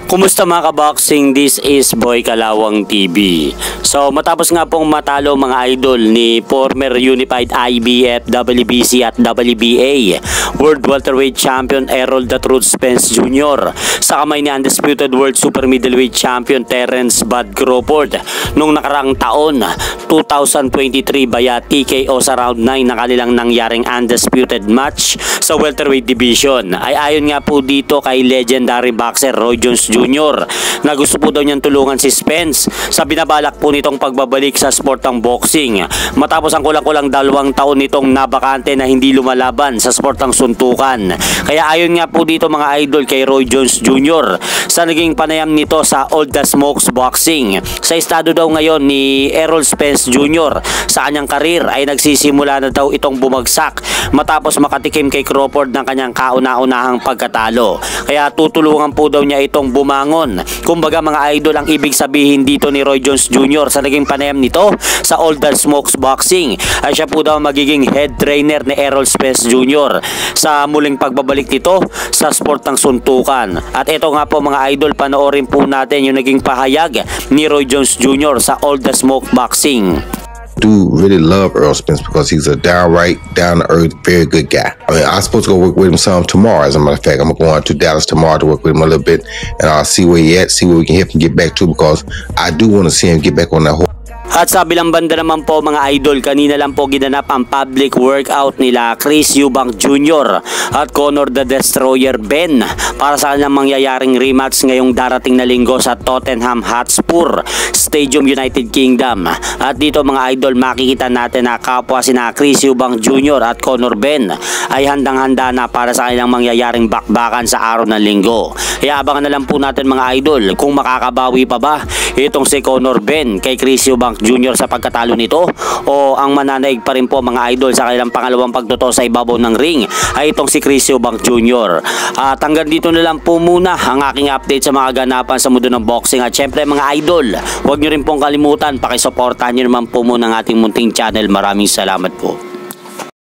Kumusta mga kaboxing? This is Boy Kalawang TV. So matapos nga pong matalo mga idol ni former Unified IBF, WBC at WBA World Welterweight Champion Errol "The Truth" Spence Jr. sa kamay ni Undisputed World Super Middleweight Champion Terence "Bud" Crawford nung nakaraang taon 2023 via TKO sa round 9 na kanilang nangyaring undisputed match sa welterweight division. Ay ayon nga po dito kay legendary boxer Roy Jones Jr. na gusto po daw niyang tulungan si Spence sa binabalak po nitong pagbabalik sa sport ng boxing matapos ang kulang-kulang 2 taon nitong nabakante na hindi lumalaban sa sport ng suntukan. Kaya ayon nga po dito mga idol kay Roy Jones Jr. sa naging panayam nito sa All the Smokes Boxing, sa estado daw ngayon ni Errol Spence Jr. sa kanyang karir ay nagsisimula na daw itong bumagsak matapos makatikim kay Crawford ng kanyang kauna-unahang pagkatalo. Kaya tutulungan po daw niya itong bumangon. Kumbaga mga idol, ang ibig sabihin dito ni Roy Jones Jr. sa naging panayam nito sa All the Smokes Boxing ay siya po daw magiging head trainer ni Errol Spence Jr. sa muling pagbabalik nito sa sport ng suntukan. At ito nga po mga idol, panoorin po natin yung naging pahayag ni Roy Jones Jr. sa All the Smoke Boxing. Do really love Errol Spence because he's a downright, down-to-earth, very good guy. I mean, I'm supposed to go work with him some tomorrow. As a matter of fact, I'm going to Dallas tomorrow to work with him a little bit, and I'll see where he at, see where we can help him get back to, because I do want to see him get back on that horse. At sa bilang banda naman po mga idol, kanina lang po ginanap ang public workout nila Chris Eubank Jr. at Conor the Destroyer Ben para sa kanilang mangyayaring rematch ngayong darating na linggo sa Tottenham Hotspur Stadium, United Kingdom. At dito mga idol, makikita natin na kapwa sina Chris Eubank Jr. at Conor Ben ay handang-handa na para sa kanilang mangyayaring bakbakan sa araw ng linggo. Kaya abangan na lang po natin mga idol kung makakabawi pa ba itong si Conor Ben kay Chris Eubank Jr. sa pagkatalo nito, o ang mananaig pa rin po mga idol sa kanilang pangalawang pagtuto sa ibabaw ng ring ay itong si Chris Eubank Jr. At hanggang dito na lang po muna ang aking update sa mga ganapan sa mundo ng boxing. At syempre mga idol, huwag nyo rin pong kalimutan, pakisuportahan nyo naman po muna ang ating munting channel. Maraming salamat po.